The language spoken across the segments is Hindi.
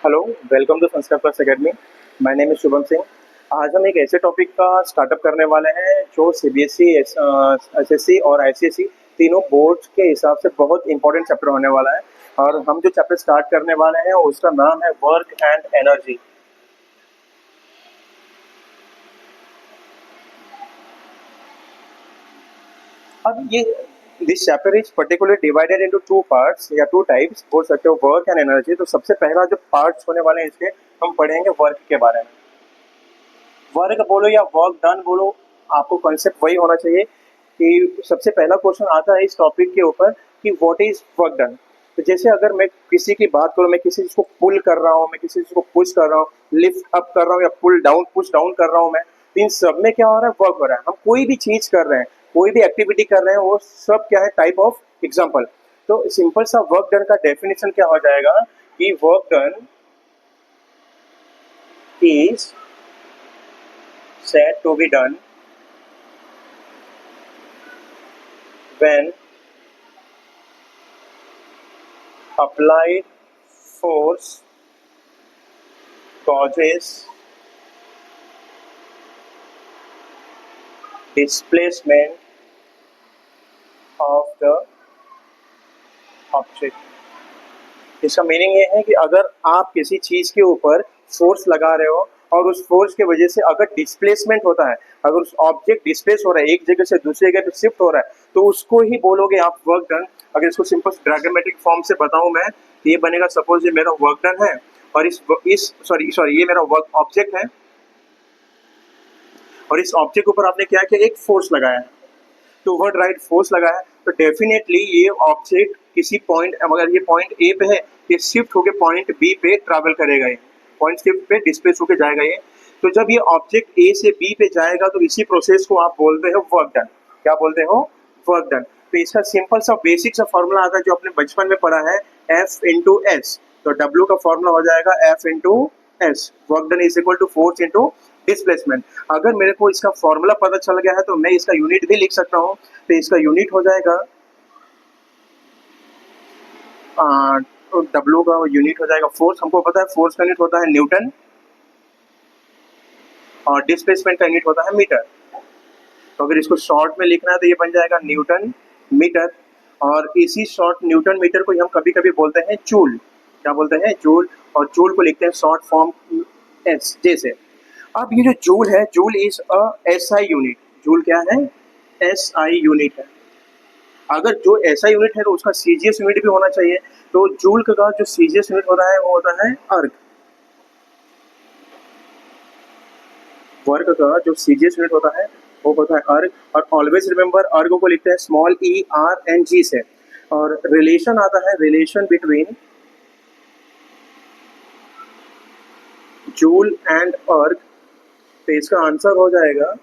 हेलो, वेलकम टू संस्कार plus academy. My name is Shubham Singh. आज हम एक ऐसे टॉपिक का स्टार्टअप करने वाले हैं जो सीबीएसई, एसएससी और आईसीएसई तीनों बोर्ड्स के हिसाब से बहुत इंपॉर्टेंट चैप्टर होने वाला है। और हम जो चैप्टर स्टार्ट करने वाले हैं उसका नाम है वर्क एंड एनर्जी। अब ये this chapter is particular divided into two parts या टू टाइप्स बोल सकते हो, वर्क एंड एनर्जी। तो सबसे पहला जो पार्ट्स होने वाले हैं इसके, हम पढ़ेंगे वर्क के बारे में। वर्क बोलो या वर्क डन बोलो, आपको कॉन्सेप्ट वही होना चाहिए कि सबसे पहला क्वेश्चन आता है इस टॉपिक के ऊपर कि व्हाट इज वर्क डन। तो जैसे अगर मैं किसी की बात करूं, मैं किसी चीज को पुल कर रहा हूं, मैं किसी चीज को पुश कर रहा हूं, लिफ्ट अप कर रहा हूं या पुल डाउन पुश डाउन कर रहा हूं मैं, तो इन सब में क्या हो रहा है? वर्क हो रहा है। हम कोई भी चीज कर रहे हैं, कोई भी एक्टिविटी कर रहे हैं, वो सब क्या है? Type of example. तो सिंपल सा वर्क डन का डेफिनेशन क्या हो जाएगा कि work done is said to be done when applied force causes displacement of the object। इसका मीनिंग ये है कि अगर आप किसी चीज के ऊपर फोर्स लगा रहे हो और उस फोर्स की वजह से अगर डिस्प्लेसमेंट होता है, अगर उस ऑब्जेक्ट डिस्प्लेस हो रहा है, एक जगह से दूसरी जगह पे शिफ्ट हो रहा है, तो उसको ही बोलोगे आप वर्क डन। अगर इसको सिंपल ड्रामेटिक फॉर्म से बताऊं मैं, तो ये बनेगा, सपोज ये मेरा वर्क डन है और इस सॉरी ये मेरा वर्क ऑब्जेक्ट है और इस ऑब्जेक्ट के ऊपर आपने क्या किया? एक फोर्स लगाया है, तो वर्ड राइट फोर्स लगा है। तो डेफिनेटली ये ऑब्जेक्ट किसी पॉइंट, अगर ये पॉइंट ए पे है, ये शिफ्ट होकर पॉइंट बी पे ट्रैवल करेगा, ये पॉइंट शिफ्ट पे डिस्प्लेस होकर जाएगा ये। तो जब ये ऑब्जेक्ट ए से बी पे जाएगा तो इसी प्रोसेस को आप बोलते हो वर्क डन। क्या बोलते हो? Work done. तो इसका सिंपल सा बेसिक सा फॉर्मूला आता है जो आपने बचपन में पढ़ा है, एफ इंटू एस। तो डब्ल्यू का फॉर्मूला हो जाएगा F into S. Work done is equal to force into displacement. अगर मेरे को इसका फॉर्मूला पता चल गया है तो मैं इसका यूनिट भी लिख सकता हूँ। तो इसका यूनिट हो जाएगा, तो डब्ल्यू का यूनिट हो जाएगा फोर्स। हमको पता है फोर्स का यूनिट होता है न्यूटन और डिस्प्लेसमेंट का यूनिट होता है मीटर। तो अगर इसको शॉर्ट में लिखना है तो ये बन जाएगा न्यूटन मीटर। और इसी शॉर्ट न्यूटन मीटर को हम कभी कभी बोलते हैं जूल। क्या बोलते हैं? जूल। और जूल को लिखते हैं शॉर्ट फॉर्म एस जैसे। अब ये जो जूल है, joule is a SI unit. Joule क्या है? एसआई यूनिट है। अगर जो एसआई यूनिट है तो उसका सीजीएस यूनिट भी होना चाहिए। तो जूल का जो सीजीएस यूनिट होता है वो होता है अर्ग। वर्क का जो सीजीएस यूनिट होता है वो होता है अर्ग। और ऑलवेज रिमेंबर, अर्ग को लिखते हैं small E R N G से। और रिलेशन आता है, रिलेशन बिटवीन जूल एंड अर्ग। तो इसका आंसर हो जाएगा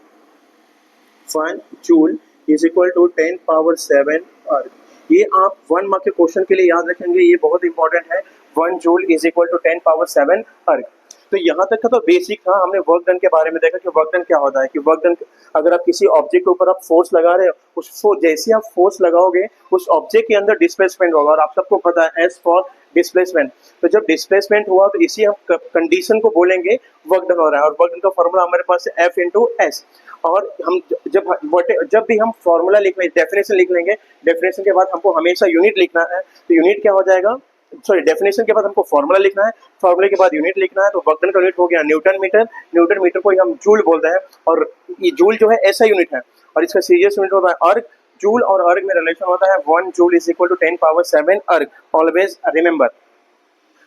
1 joule is equal to 10 power 7 erg. ये आप 1 मार्क के क्वेश्चन के लिए याद रखेंगे, ये बहुत इंपॉर्टेंट है। 1 joule is equal to 10 power 7 erg. तो यहाँ तक का तो बेसिक था। हमने वर्क डन के बारे में देखा कि वर्क डन क्या होता है। कि वर्क डन, अगर आप किसी ऑब्जेक्ट के ऊपर आप फोर्स लगा रहे हो, उस जैसे आप फोर्स लगाओगे उस ऑब्जेक्ट के अंदर डिस्प्लेसमेंट होगा। और आप सबको पता है एस फॉर डिस्प्लेसमेंट। तो जब डिस्प्लेसमेंट हुआ तो इसी हम कंडीशन को बोलेंगे वर्क डन हो रहा है। और वर्क डन का फॉर्मूला हमारे पास है एफ इंटू एस। और हम जब भी हम फॉर्मूला लिख लेंगे, डेफिनेशन लिख लेंगे, डेफिनेशन के बाद हमको हमेशा यूनिट लिखना है। तो यूनिट क्या हो जाएगा? सॉरी, डेफिनेशन के बाद हमको फॉर्मूला लिखना है, फॉर्मूले के बाद यूनिट लिखना है। तो वर्क डन का यूनिट हो गया न्यूटन मीटर। न्यूटन मीटर को ही हम जूल बोलते हैं। और ये जूल जो है ऐसा यूनिट है और इसका सीरियस यूनिट होता है अर्ग। जूल और अर्ग में रिलेशन होता है 1 joule is equal to 10 power 7 erg. Always remember.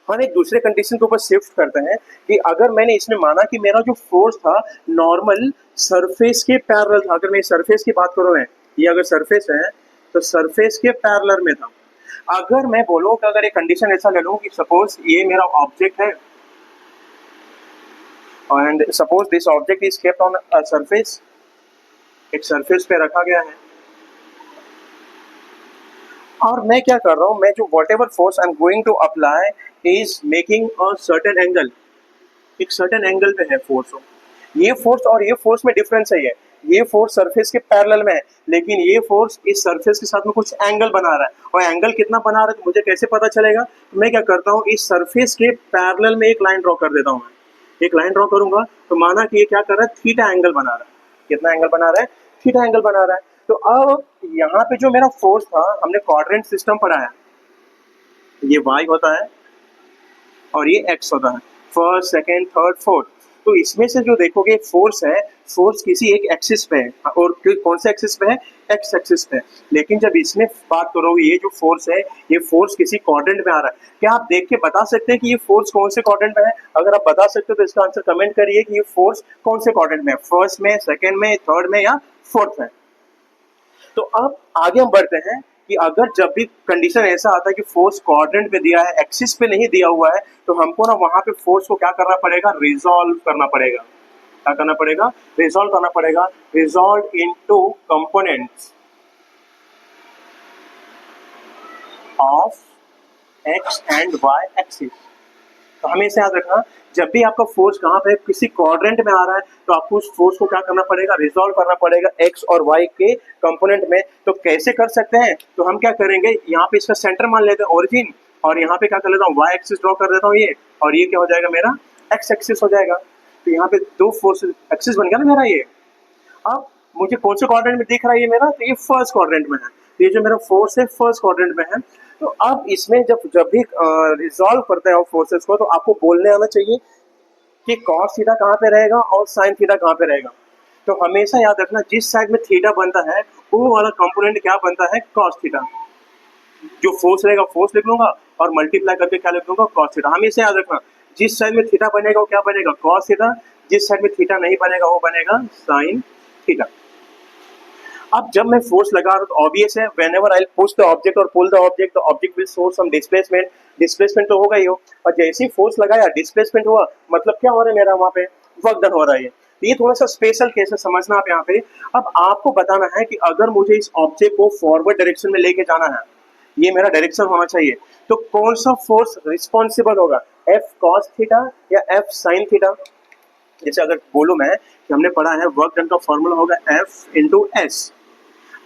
हम एक दूसरे कंडीशन के ऊपर शिफ्ट करते हैं कि अगर मैंने इसमें माना कि मेरा जो फोर्स था नॉर्मल सरफेस के पैरेलल था। अगर मैं सरफेस की बात करूं, मैं ये अगर सरफेस है तो सरफेस के पैरेलल में था। अगर मैं बोलूं कि अगर एक कंडीशन ऐसा ले लूं कि सपोज ये मेरा ऑब्जेक्ट है and suppose this object is kept on a surface, एक सरफेस पे रखा गया है और मैं क्या कर रहा हूं, मैं जो whatever force I am going to apply is making a certain angle. एक सर्टेन एंगल पे है फोर्स। ये फोर्स और ये फोर्स में डिफरेंस है। ये फोर्स सरफेस के पैरेलल में है, लेकिन ये फोर्स इस सरफेस के साथ में कुछ एंगल बना रहा है, और एंगल कितना बना रहा है तो मुझे कैसे पता चलेगा? मैं क्या करता हूँ, इस सरफेस के पैरेलल में एक लाइन ड्रॉ कर देता हूँ। एक लाइन ड्रॉ करूंगा तो माना कि ये क्या कर रहा है, थीटा एंगल बना रहा है। कितना एंगल बना रहा है? थीटा एंगल बना रहा है। तो अब यहाँ पे जो मेरा फोर्स था, हमने क्वाड्रेंट सिस्टम पढ़ा है, ये y होता है और ये x होता है, फर्स्ट सेकेंड थर्ड फोर्थ। तो इसमें से जो देखोगे फोर्स है, फोर्स किसी एक एक्सिस पे है, और कौन से एक्सिस पे है? एक्स एक्सिस पे है। लेकिन जब इसमें बात करोगे, ये जो फोर्स है, ये फोर्स किसी क्वाड्रेंट में आ रहा है। क्या आप देख के बता सकते हैं कि ये फोर्स कौन से क्वाड्रेंट में है? अगर आप बता सकते हो तो इसका आंसर कमेंट करिए कि ये फोर्स कौन से क्वाड्रेंट में है, फर्स्ट में, सेकेंड में, थर्ड में या फोर्थ में। तो अब आगे हम बढ़ते हैं कि अगर जब भी कंडीशन ऐसा आता है कि फोर्स क्वाड्रेंट पे दिया है, एक्सिस पे नहीं दिया हुआ है, तो हमको ना वहां पे फोर्स को क्या करना पड़ेगा? रिजॉल्व करना पड़ेगा। क्या करना पड़ेगा? रिजॉल्व करना पड़ेगा। Resolve into components of X and Y axis. तो हमेशा याद रखना, जब भी आपका फोर्स कहाँ पे किसी क्वाड्रेंट में आ रहा है, तो आपको उस फोर्स को क्या करना पड़ेगा? रिजॉल्व करना पड़ेगा एक्स और वाई के कंपोनेंट में। तो कैसे कर सकते हैं? तो हम क्या करेंगे, यहाँ पे इसका सेंटर मान लेते हैं ओरिजिन, और यहाँ पे क्या कर लेता हूँ, वाई एक्सिस ड्रॉ कर देता हूँ ये, और ये क्या हो जाएगा मेरा? एक्स एक्सिस हो जाएगा। तो यहाँ पे दो फोर्स एक्सिस बन गया ना मेरा ये। अब मुझे कौन से क्वाड्रेंट में दिख रहा है ये मेरा? तो ये फर्स्ट क्वाड्रेंट में है। तो ये जो मेरा फोर्स है फर्स्ट क्वाड्रेंट में है। तो अब इसमें जब भी रिजॉल्व करते हैं फोर्सेस को, तो आपको बोलने आना चाहिए कि कॉस थीटा कहाँ पे रहेगा और साइन थीटा कहाँ पे रहेगा। तो हमेशा याद रखना, जिस साइड में थीटा बनता है वो वाला कंपोनेंट क्या बनता है? Cos theta. जो फोर्स रहेगा फोर्स लिख लूंगा, और मल्टीप्लाई करके क्या लिख लूंगा? Cos theta. हमेशा याद रखना, जिस साइड में थीटा बनेगा वो क्या बनेगा? Cos theta. जिस साइड में थीटा नहीं बनेगा वो बनेगा साइन थीटा। अब जब मैं फोर्स लगा रहा हूं तो ऑब्वियस है, whenever I push the object or pull the object, the object will show some displacement. Displacement तो होगा ही हो, और जैसे ही फोर्स लगाया डिस्प्लेसमेंट हुआ, मतलब क्या हो रहा है मेरा? वहां पे वर्क डन हो रहा है। ये थोड़ा सा स्पेशल केस है, समझना आप यहाँ पे। अब आपको बताना है कि अगर मुझे इस ऑब्जेक्ट को फॉरवर्ड डायरेक्शन में लेके जाना है, ये मेरा डायरेक्शन होना चाहिए, तो कौन सा फोर्स रिस्पॉन्सिबल होगा? एफ कॉस थीटा या एफ साइन थीटा? जैसे अगर बोलूं मैं कि हमने पढ़ा है वर्क डन का फॉर्मूला होगा एफ इंटू एस।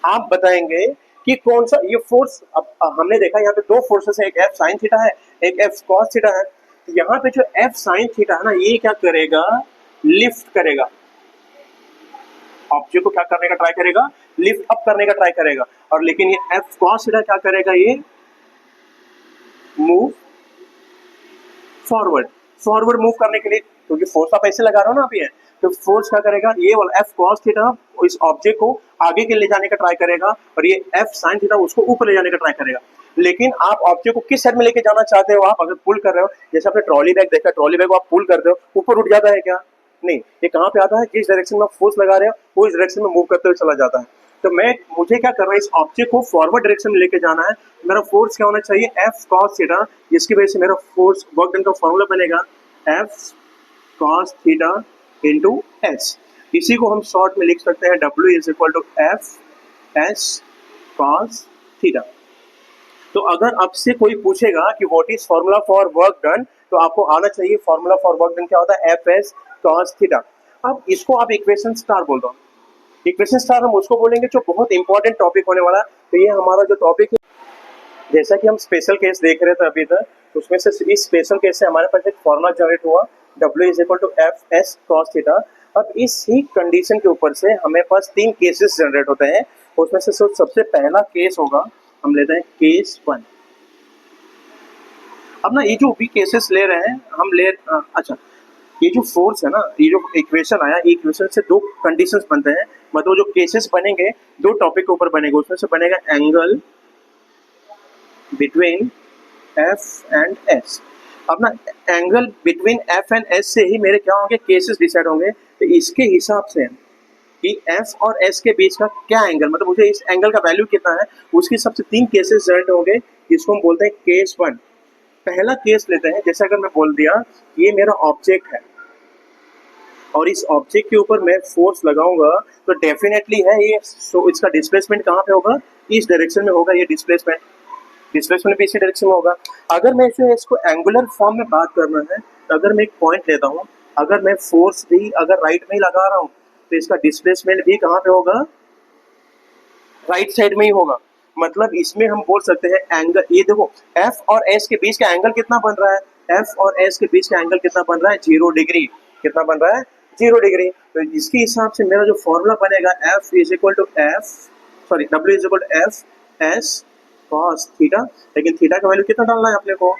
आप बताएंगे कि कौन सा ये फोर्स। अब हमने देखा यहाँ पे दो फोर्सेस है, एक एफ साइन थीटा है, एक एफ कॉस थीटा है। तो यहाँ पे जो एफ साइन थीटा है ना, ये क्या करेगा? लिफ्ट करेगा ऑब्जेक्ट को, क्या करने का ट्राई करेगा? लिफ्ट अप करने का ट्राई करेगा। और लेकिन ये एफ कॉस थीटा क्या करेगा? ये मूव फॉरवर्ड। फॉरवर्ड मूव करने के लिए, क्योंकि फोर्स आप ऐसे लगा रहे हो ना आप ये, तो फोर्स क्या करेगा? ये वाला एफ कॉस थीटा इस ऑब्जेक्ट को आगे के ले जाने का ट्राई करेगा, और ये एफ साइन थीटा उसको ऊपर ले जाने का ट्राई करेगा। लेकिन आप ऑब्जेक्ट को किस साइड में लेके जाना चाहते हो? आप अगर पुल कर रहे हो, जैसे आपने ट्रॉली बैग देखा, ट्रॉली बैग को आप पुल करते हो, ऊपर उठ जाता है क्या? नहीं, ये कहाँ पे आता है? जिस डायरेक्शन में आप फोर्स लगा रहे हो वो इस डायरेक्शन में मूव करते हुए चला जाता है। तो मुझे क्या करना है? इस ऑब्जेक्ट को फॉरवर्ड डायरेक्शन में लेके जाना है। मेरा फोर्स क्या होना चाहिए? एफ कॉस थीटा, जिसकी वजह से मेरा फोर्स वर्क डन का फॉर्मूला बनेगा F cos theta into S. इसी को हम शॉर्ट में लिख सकते हैं W is equal to F S cos theta. तो अगर आपसे कोई पूछेगा कि what is formula for work done, तो आपको आना चाहिए फॉर्मूला फॉर वर्क डन क्या होता है? F S cos theta. अब इसको आप इक्वेशन स्टार बोल दो। इक्वेशन स्टार हम उसको बोलेंगे जो बहुत इंपॉर्टेंट टॉपिक होने वाला है। तो ये हमारा जो टॉपिक है, जैसा कि हम स्पेशल केस देख रहे थे अभी तक, तो उसमें से इस स्पेशल केस से हमारे पास एक फॉर्मूला जनरेट हुआ W is equal to F S cos theta. अब इस ही कंडीशन के ऊपर से हमें पास तीन केसेस जनरेट होते हैं। उसमें से सबसे पहला केस होगा, हम लेते हैं केस 1। अब ना ये जो भी केसेस ले रहे हैं हम अच्छा, ये जो फोर्स है ना, ये जो इक्वेशन आया, इक्वेशन से दो कंडीशंस बनते हैं, मतलब जो केसेस बनेंगे दो टॉपिक के ऊपर बनेंगे। उसमें से बनेगा angle between F and S. अब ना angle between F and S से ही मेरे क्या होंगे? केसेस डिसाइड होंगे। तो इसके हिसाब से कि एफ और एस के बीच का क्या एंगल, मतलब मुझे इस एंगल का वैल्यू कितना है, उसके हिसाब से तीन केसेस जनरेट होंगे, जिसको हम बोलते हैं केस 1। पहला केस लेते हैं, जैसे अगर मैं बोल दिया ये मेरा ऑब्जेक्ट है और इस ऑब्जेक्ट के ऊपर मैं फोर्स लगाऊंगा, तो डेफिनेटली है ये, सो इसका डिस्प्लेसमेंट कहाँ पे होगा? इस डायरेक्शन में होगा। ये डिस्प्लेसमेंट भी इसी डायरेक्शन में होगा। अगर मैं इसको एंगुलर फॉर्म में बात करना है, तो अगर मैं एक पॉइंट लेता हूँ, अगर मैं फोर्स भी अगर राइट में ही लगा रहा हूँ, तो इसका डिस्प्लेसमेंट भी कहाँ पे होगा, राइट साइड में ही होगा। मतलब इसमें हम बोल सकते हैं एंगल, ये देखो एफ और एस के बीच का एंगल कितना बन रहा है, एफ और एस के बीच का एंगल कितना बन रहा है, 0 डिग्री। कितना बन रहा है, 0 डिग्री। तो इसके हिसाब से मेरा जो फॉर्मूला बनेगा F is equal to F, sorry W is equal to F S cos theta. लेकिन थीटा का वैल्यू कितना डालना है अपने को,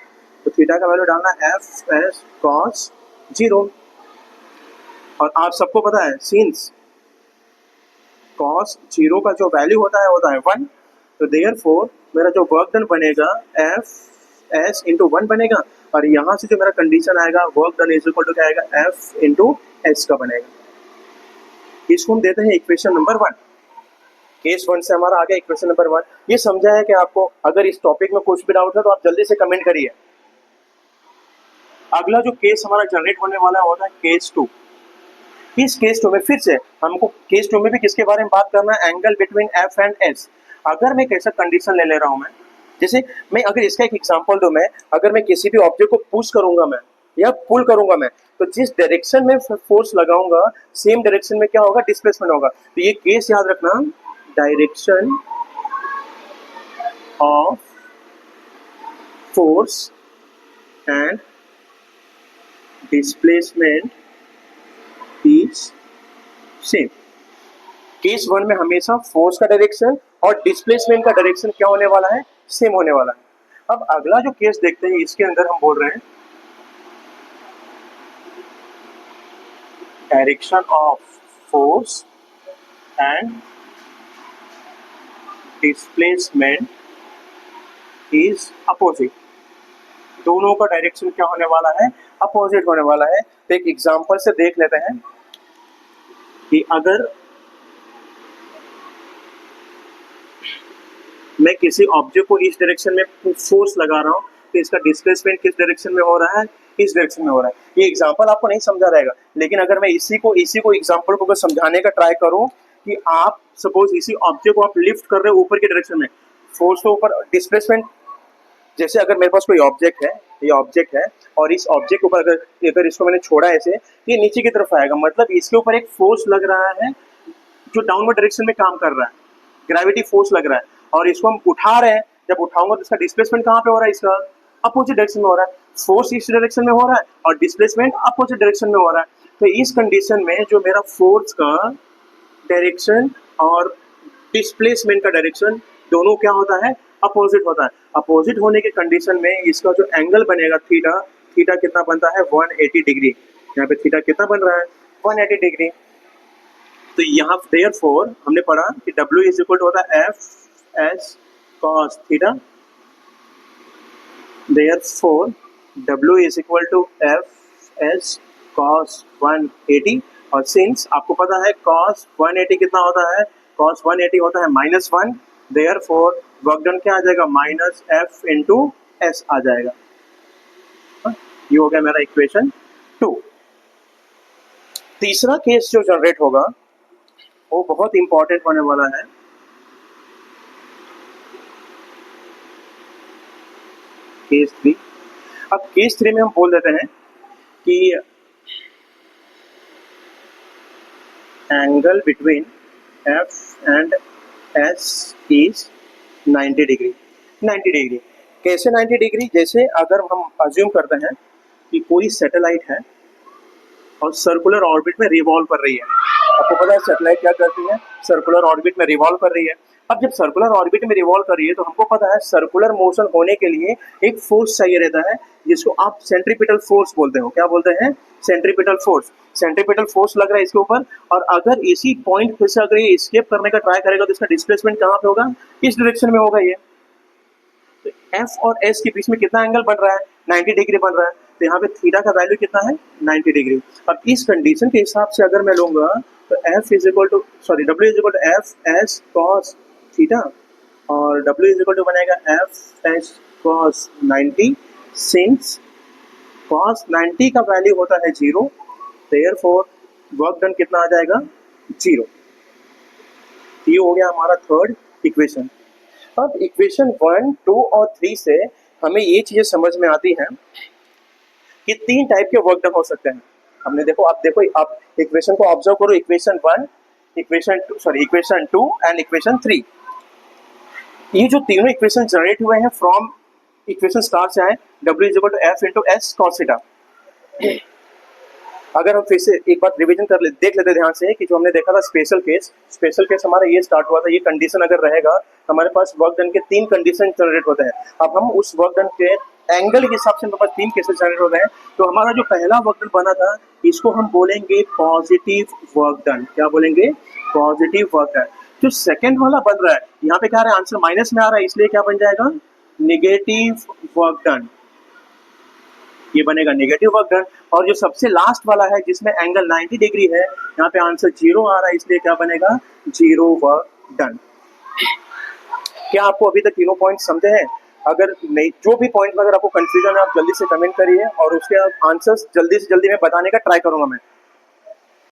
तो थीटा का वैल्यू डालना है एफ एस कॉस 0। और आप सबको पता है सिंस कॉस 0 का जो वैल्यू होता है 1, तो देयरफॉर मेरा जो वर्क डन बनेगा एफ एस इंटू 1 बनेगा, और यहाँ से जो मेरा कंडीशन आएगा work done is equal to क्या आएगा, एफ इंटू एस का बनेगा। इसको हम देते हैं इक्वेशन नंबर 1। केस 1 से हमारा आ गया इक्वेशन नंबर 1। ये समझा है कि आपको, अगर इस टॉपिक में कुछ भी डाउट है तो आप जल्दी से कमेंट करिए। अगला जो केस हमारा जनरेट होने वाला होता है केस 2। इस केस 2 में फिर से हमको केस 2 में भी किसके बारे में बात करना है, angle between F and S. अगर मैं कैसा कंडीशन ले रहा हूं, मैं जैसे मैं अगर इसका एक एग्जांपल दूं, मैं अगर मैं किसी भी ऑब्जेक्ट को पुश करूंगा मैं या पुल करूंगा मैं, तो जिस डायरेक्शन में फोर्स लगाऊंगा सेम डायरेक्शन में क्या होगा, डिस्प्लेसमेंट होगा। तो ये केस याद रखना, direction of force and displacement is same. Case 1 में हमेशा फोर्स का डायरेक्शन और डिस्प्लेसमेंट का डायरेक्शन क्या होने वाला है, सेम होने वाला है। अब अगला जो केस देखते हैं, इसके अंदर हम बोल रहे हैं direction of force and displacement is opposite. दोनों का डायरेक्शन क्या होने वाला है, अपोजिट होने वाला है। तो एक एग्जांपल से देख लेते हैं कि अगर मैं किसी ऑब्जेक्ट को इस डायरेक्शन में फोर्स लगा रहा हूँ, तो इसका डिस्प्लेसमेंट किस डायरेक्शन में हो रहा है, इस डायरेक्शन में हो रहा है। ये एग्जांपल आपको नहीं समझा रहेगा, लेकिन अगर मैं इसी को एग्जांपल को समझाने का ट्राई करूँ कि आप सपोज इसी ऑब्जेक्ट को आप लिफ्ट कर रहे हो ऊपर की डायरेक्शन में, फोर्स के ऊपर डिस्प्लेसमेंट, जैसे अगर मेरे पास कोई ऑब्जेक्ट है, ये ऑब्जेक्ट है और इस ऑब्जेक्ट के ऊपर अगर इसको मैंने छोड़ा ऐसे, ये नीचे की तरफ आएगा। मतलब इसके ऊपर एक फोर्स लग रहा है जो डाउनवर्ड डायरेक्शन में काम कर रहा है, ग्रेविटी फोर्स लग रहा है, और इसको हम उठा रहे हैं। जब उठाऊंगा तो इसका डिस्प्लेसमेंट कहाँ पे हो रहा है, इसका अपोजिट डायरेक्शन में हो रहा है। फोर्स इस डायरेक्शन में हो रहा है और डिस्प्लेसमेंट अपोजिट डायरेक्शन में हो रहा है। तो इस कंडीशन में जो मेरा फोर्स का डायरेक्शन और डिस्प्लेसमेंट का डायरेक्शन दोनों क्या होता है, अपोजिट होता है। अपोजिट होने के कंडीशन में इसका जो एंगल बनेगा थीटा, थीटा कितना बनता है, 180 डिग्री। यहाँ पे थीटा कितना बन रहा है, 180 डिग्री। तो यहाँ देयरफॉर हमने पढ़ा कि W इज इक्वल टू होता है F S cos theta. Therefore W is equal to F S cos 180। और सिंस आपको पता है कॉस 180 कितना होता है, कॉस 180 होता है -1। देयरफॉर वर्क डन क्या आ जाएगा, माइनस एफ इंटू एस आ जाएगा। ये हो गया मेरा इक्वेशन 2। तीसरा केस जो जनरेट होगा वो बहुत इंपॉर्टेंट होने वाला है। केस 3। अब केस 3 में हम बोल देते हैं कि angle between F and S is 90 degree. 90 degree कैसे 90 डिग्री, जैसे अगर हम अज्यूम करते हैं कि कोई सैटेलाइट है और सर्कुलर ऑर्बिट में रिवॉल्व कर रही है। आपको पता है सैटेलाइट क्या करती है, सर्कुलर ऑर्बिट में रिवॉल्व कर रही है। अब जब सर्कुलर ऑर्बिट में रिवॉल्व कर रही है तो हमको पता है सर्कुलर मोशन होने के लिए एक फोर्स चाहिए रहता है, जिसको आप सेंट्रीपिटल फोर्स बोलते हो। क्या बोलते हैं, सेंट्रीपिटल फोर्स। सेंट्रीपिटल फोर्स लग रहा है इसके ऊपर, और अगर इसी पॉइंट पे से अगर ये एस्केप करने का ट्राई करेगा तो इसका डिस्प्लेसमेंट कहाँ पे होगा, किस डायरेक्शन में होगा। ये तो एफ और एस के बीच में कितना एंगल बन रहा है, 90 डिग्री बन रहा है। तो यहाँ पे थीटा का वैल्यू कितना है, 90 डिग्री। अब इस कंडीशन के हिसाब से अगर मैं लूंगा तो F is equal to W is equal to F S cos theta, और डब्ल्यू इज इक्वल टू बनेगा F S cos 90। Since cos 90 का वैल्यू होता है 0, देयरफॉर वर्क डन कितना आ जाएगा, 0। ये हो गया हमारा थर्ड इक्वेशन। अब इक्वेशन 1, 2 और 3 से हमें ये चीजें समझ में आती हैं कि 3 टाइप के वर्क डन हो सकते हैं। हमने देखो, आप इक्वेशन को ऑब्जर्व करो, इक्वेशन 1, इक्वेशन 2 एंड इक्वेशन 3। ये जो तीनों इक्वेशन जनरेट हुए हैं फ्रॉम इक्वेशन स्टार से आए, W is equal to F into S cos theta. अगर हम फिर से एक बार रिवीजन देख लेते ध्यान से कि जो हमने देखा था स्पेशल केस हमारा ये स्टार्ट हुआ था, ये कंडीशन अगर रहेगा हमारे पास वर्क डन के 3 कंडीशन जनरेट होते हैं। अब हम उस वर्क डन के एंगल के हिसाब से हमारे पास 3 केसेस जनरेट होते हैं। तो हमारा जो पहला वर्क डन बना था इसको हम बोलेंगे पॉजिटिव वर्क डन। क्या बोलेंगे? Positive work done. जो सेकंड वाला बन रहा है, यहाँ पे क्या आ रहा है, आंसर माइनस में आ रहा है, इसलिए क्या बन जाएगा? Negative work done. ये बनेगा नेगेटिव वर्क डन। और जो सबसे लास्ट वाला है जिसमें एंगल 90 डिग्री है, यहाँ पे आंसर 0 आ रहा है, इसलिए क्या बनेगा? 0 वर्क डन। क्या आपको अभी तक तीनों पॉइंट समझे हैं? अगर नहीं, जो भी पॉइंट में अगर आपको कंफ्यूजन है आप जल्दी से कमेंट करिए और उसके आंसर्स जल्दी से जल्दी मैं बताने का ट्राई करूंगा मैं।